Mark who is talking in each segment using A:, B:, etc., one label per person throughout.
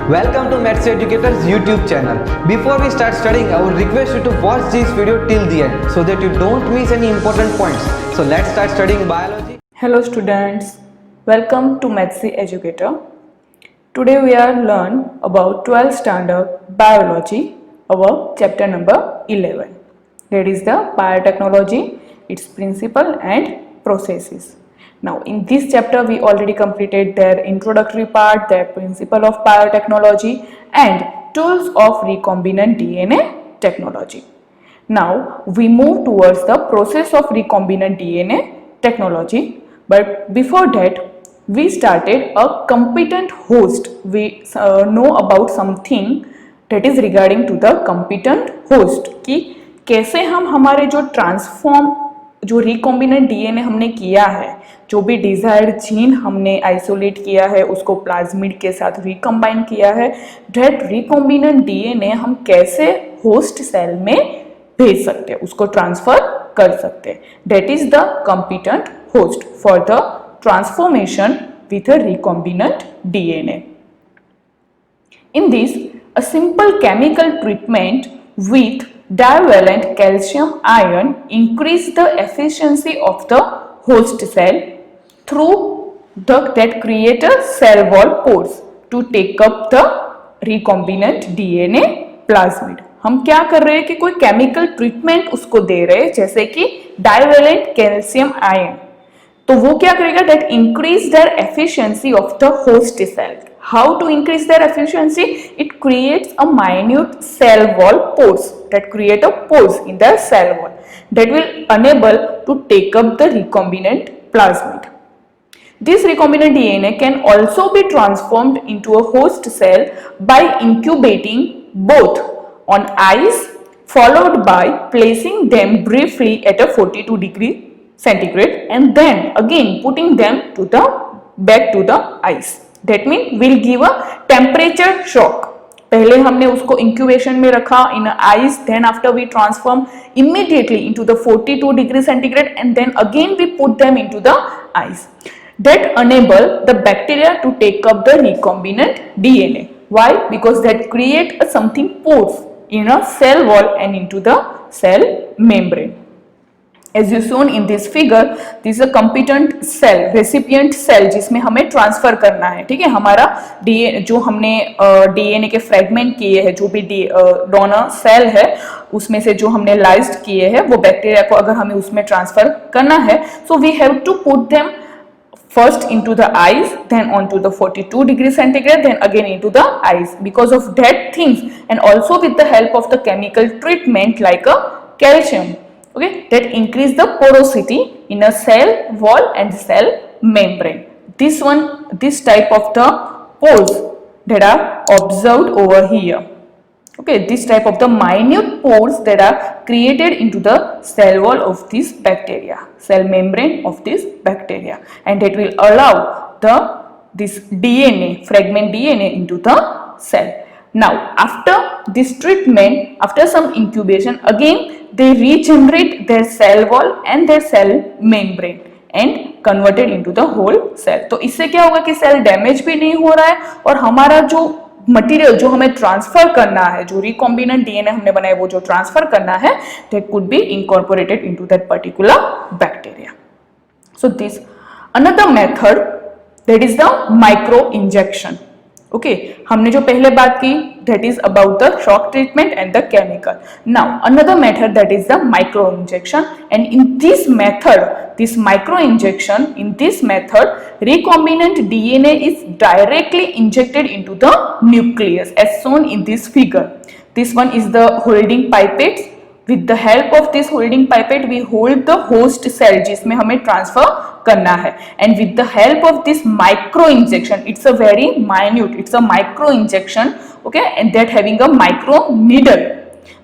A: Welcome to Maths Educators YouTube channel. Before we start studying, I would request you to watch this video till the end so that you don't miss any important points. So let's start studying biology.
B: Hello students, welcome to Maths Educator. Today we are learn about 12th standard biology, our chapter number 11. That is the biotechnology, its principle and processes. Now in this chapter we already completed their introductory part, their principle of biotechnology and tools of recombinant DNA technology. Now we move towards the process of recombinant DNA technology, but before that we started a competent host. We know about something that is regarding to the competent host कि कैसे हम हमारे जो transform जो recombinant DNA हमने किया है, जो भी डिजायर्ड जीन हमने आइसोलेट किया है उसको प्लाज्मिड के साथ रिकम्बाइन किया है, दैट रिकॉम्बिनेंट डीएनए हम कैसे होस्ट सेल में भेज सकते हैं, उसको ट्रांसफर कर सकते हैं. That is the competent host for the transformation with a recombinant DNA. In this, a simple chemical treatment with divalent calcium ion increase the efficiency of the host cell through that create a cell wall pores to take up the recombinant DNA plasmid. हम क्या कर रहे हैं कि कोई chemical treatment उसको दे रहे हैं, जैसे कि डाइवेलेंट कैल्शियम आयन. तो वो क्या करेगा, that increase their efficiency of the host cell. How to increase their efficiency? It creates a minute cell wall pores that create a pores in the cell wall that will enable to take up the recombinant plasmid. This recombinant DNA can also be transformed into a host cell by incubating both on ice followed by placing them briefly at a 42 degree centigrade and then again putting them to the back to the ice. That means will give a temperature shock. पहले हमने उसको incubation में रखा in ice, then after we transform immediately into the 42 degree centigrade and then again we put them into the ice. That enable the bacteria to take up the recombinant DNA. Why? Because that create a something pores in a cell wall and into the cell membrane. As you shown in this figure, this is a competent cell, recipient cell, जिसमें हमें transfer करना है. ठीक है, हमारा DNA जो हमने DNA के फ्रेगमेंट किए हैं, जो भी डोनर सेल है उसमें से जो हमने लाइज्ड किए हैं, वो बैक्टीरिया को अगर हमें उसमें ट्रांसफर करना है, so we have to put them first into the ice, then onto the 42 degree centigrade, then again into the ice. Because of that things and also with the help of the chemical treatment like a calcium, okay, that increase the porosity in a cell wall and cell membrane. This type of the pores that are observed over here. Okay, this type of the minute pores that are created into the cell wall of this bacteria, cell membrane of this bacteria, and that will allow this DNA, fragment DNA into the cell. Now after this treatment, after some incubation, again they regenerate their cell wall and their cell membrane and converted into the whole cell. तो इससे क्या होगा कि cell damage भी नहीं हो रहा है और हमारा जो मटेरियल जो हमें ट्रांसफर करना है, जो रिकॉम्बिनेंट डीएनए हमने बनाया वो जो ट्रांसफर करना है, that could be incorporated into that particular bacteria. So this another method that is the micro injection. Okay, हमने जो पहले बात की that is about the shock treatment and the chemical. Now another method that is the micro injection, and in this method, this micro injection, in this method recombinant DNA is directly injected into the nucleus as shown in this figure. This one is the holding pipette. With the help of this holding pipette we hold the host cell जिसमें हमें transfer करना है, and with the help of this micro injection, it's a very minute, it's a micro injection, okay, and that having a micro needle,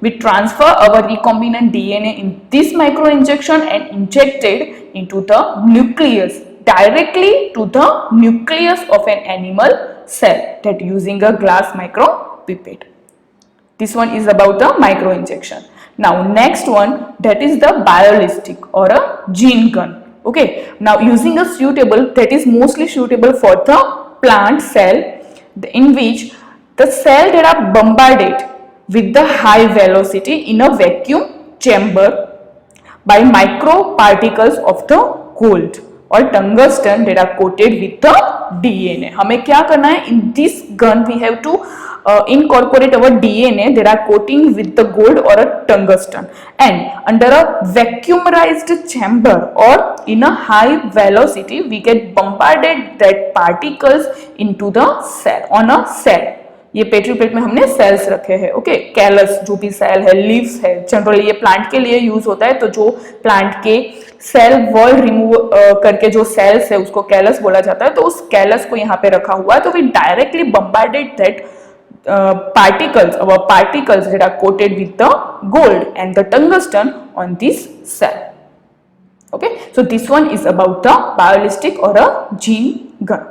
B: we transfer our recombinant DNA in this micro injection and injected into the nucleus, directly to the nucleus of an animal cell, that using a glass micro pipette. This one is about the micro injection. Now next one, that is the biolistic or a gene gun. Okay, now using a suitable, that is mostly suitable for the plant cell in which the cell that are bombarded with the high velocity in a vacuum chamber by microparticles of the gold or tungsten that are coated with the DNA. हमें क्या करना है? In this gun we have to incorporate our DNA that are coating with the gold or a tungsten, and under a vacuumarized chamber or in a high velocity we get bombarded that particles into the cell on a cell. ये petri plate में हमने sales रखे हैं, okay. Callus जो भी cell है, leaves है, generally ये प्लांट के लिए यूज होता है. तो जो प्लांट के सेल वॉल रिमूव करके जो सेल्स है उसको कैलस बोला जाता है. तो उस कैलस को यहाँ पे रखा हुआ है. तो we directly bombarded that particles that are coated with the gold and the tungsten on this cell. Okay, so this one is about the biolistic or a gene gun.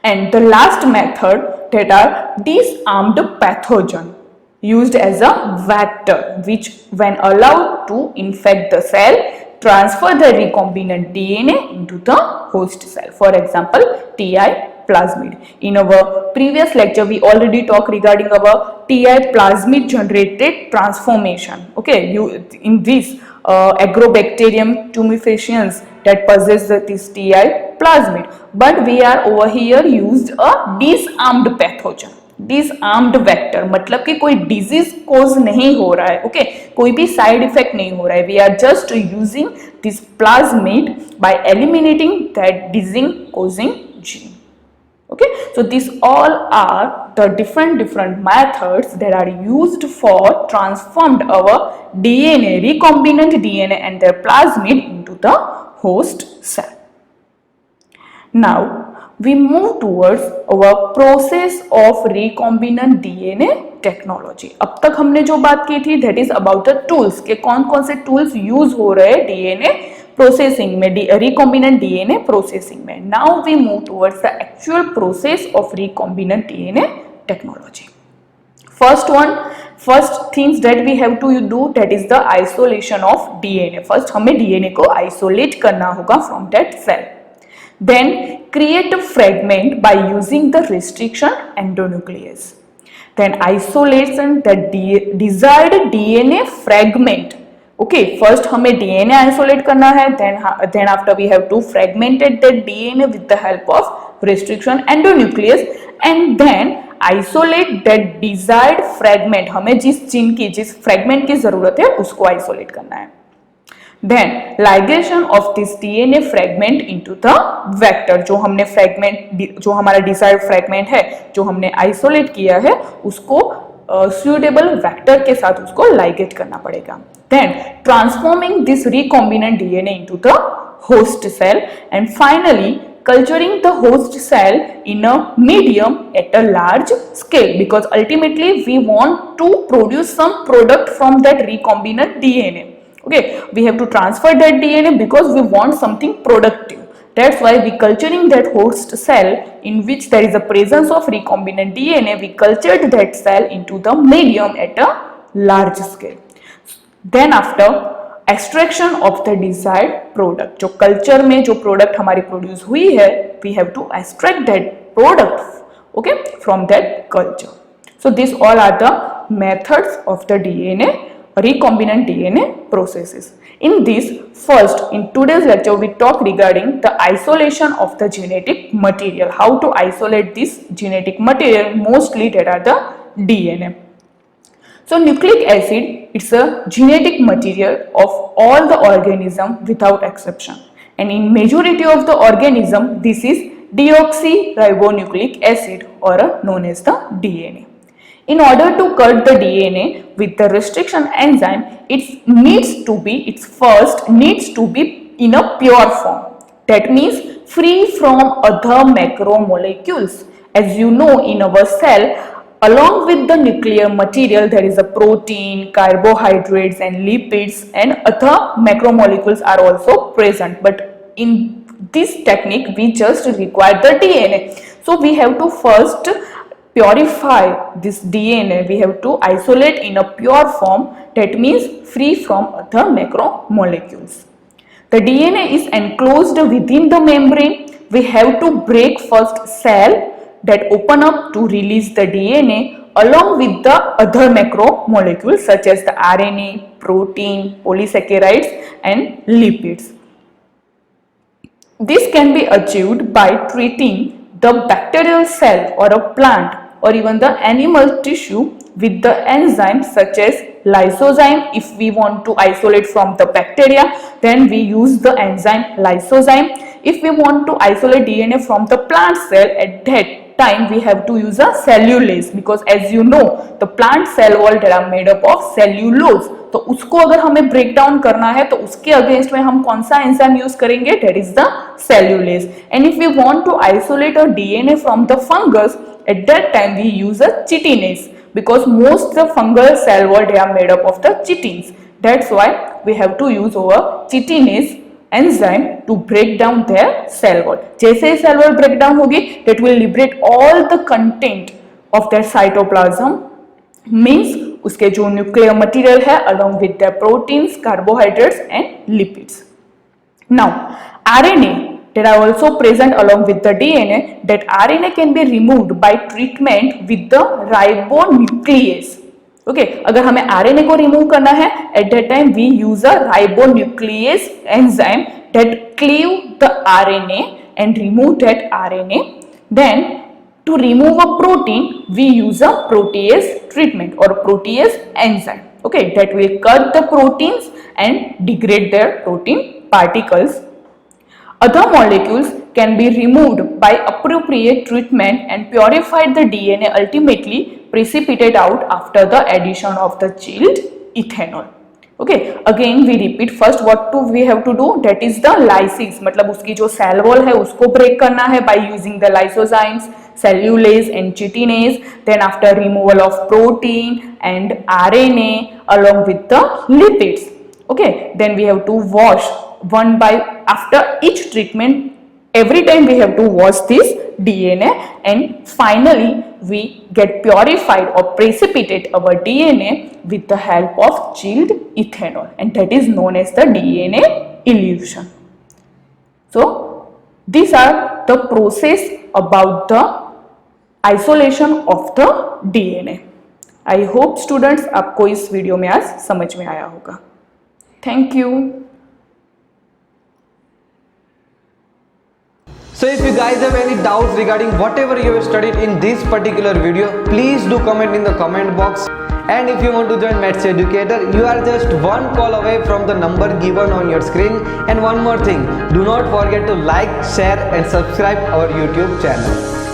B: And the last method that are disarmed pathogen used as a vector, which when allowed to infect the cell, transfer the recombinant DNA into the host cell. For example, TI plasmid. In our previous lecture, we already talked regarding our TI plasmid generated transformation. Okay, in this agrobacterium tumefaciens that possess this TI plasmid, but we are over here used a disarmed pathogen. Disarmed vector मतलब कि कोई disease cause नहीं हो रहा है, okay, कोई भी side effect नहीं हो रहा है. We are just using this plasmid by eliminating that disease causing gene. Okay, so these all are the different methods that are used for transformed our DNA, recombinant DNA and their plasmid into the host cell. Now we move towards our process of recombinant DNA technology. अब तक हमने जो बात की थी that is about the tools के कौन कौन से tools use हो रहे हैं DNA processing में, recombinant DNA processing में. Now we move towards the actual process of recombinant DNA technology. First things that we have to do, that is the isolation of DNA. First हमें DNA को isolate करना होगा from that cell. Then create a fragment by using the restriction endonuclease. Then isolation the desired DNA fragment. Okay, first हमें DNA isolate करना है, then after we have to fragmented that DNA with the help of restriction endonuclease, and then isolate that desired fragment. हमें जिस fragment की जरूरत है उसको isolate करना है. Then ligation of this DNA fragment into the vector. जो हमने fragment, जो हमारा desired fragment है, जो हमने isolate किया है, उसको suitable vector के साथ उसको ligate करना पड़ेगा. Then transforming this recombinant DNA into the host cell, and finally culturing the host cell in a medium at a large scale, because ultimately we want to produce some product from that recombinant DNA. Okay, we have to transfer that DNA because we want something productive. That's why we culturing that host cell in which there is a presence of recombinant DNA. We cultured that cell into the medium at a large scale. Then after extraction of the desired product, जो culture में जो product हमारी produce हुई है, we have to extract that product, okay, from that culture. So these all are the methods of the DNA, recombinant DNA processes. In this, first in today's lecture we talk regarding the isolation of the genetic material, how to isolate this genetic material, mostly that are the DNA. So nucleic acid, it's a genetic material of all the organism without exception, and in majority of the organism this is deoxyribonucleic acid or known as the DNA. In order to cut the DNA with the restriction enzyme, it first needs to be in a pure form. That means free from other macromolecules. As you know, in our cell, along with the nuclear material, there is a protein, carbohydrates and lipids and other macromolecules are also present. But in this technique, we just require the DNA. So we have to first purify this DNA. We have to isolate in a pure form, that means free from other macromolecules. The DNA is enclosed within the membrane. We have to break first cell that open up to release the DNA along with the other macromolecules such as the RNA, protein, polysaccharides and lipids. This can be achieved by treating the bacterial cell or a plant or even the animal tissue with the enzyme such as lysozyme. If we want to isolate from the bacteria, then we use the enzyme lysozyme. If we want to isolate DNA from the plant cell, at that time we have to use a cellulase, because as you know the plant cell wall are made up of cellulose. तो उसको अगर हमें break down करना है तो उसके against में हम कौन सा एंजाइम यूज करेंगे? That is the cellulase. And if we want to isolate a DNA from the fungus, at that time we use a chitinase, because most the fungal cell wall they are made up of the chitins. That's why we have to use our chitinase enzyme to break down their cell wall. जैसे ही cell wall break down होगी, that will liberate all the content of their cytoplasm, means उसके जो nuclear material है along with their proteins, carbohydrates and lipids. Now RNA that are also present along with the DNA, that RNA can be removed by treatment with the ribonuclease. Okay, अगर हमें RNA को remove करना है, at that time we use a ribonuclease enzyme that cleave the RNA and remove that RNA. Then to remove a protein, we use a protease treatment or protease enzyme. Okay, that will cut the proteins and degrade their protein particles. Other molecules can be removed by appropriate treatment and purified the DNA, ultimately precipitate out after the addition of the chilled ethanol. Okay, again we repeat, first what we have to do, that is the lysis, मतलब उसकी जो cell wall है उसको break करना है by using the lysozymes, cellulase and chitinase. Then after removal of protein and RNA along with the lipids. Okay, then we have to wash one by after each treatment, every time we have to wash this DNA, and finally we get purified or precipitate our DNA with the help of chilled ethanol, and that is known as the DNA elution. So these are the process about the isolation of the DNA. I hope students आपको इस video में आज समझ में आया होगा. Thank you.
A: So if you guys have any doubts regarding whatever you have studied in this particular video, please do comment in the comment box. And if you want to join Maths Educator, you are just one call away from the number given on your screen. And one more thing, do not forget to like, share and subscribe our YouTube channel.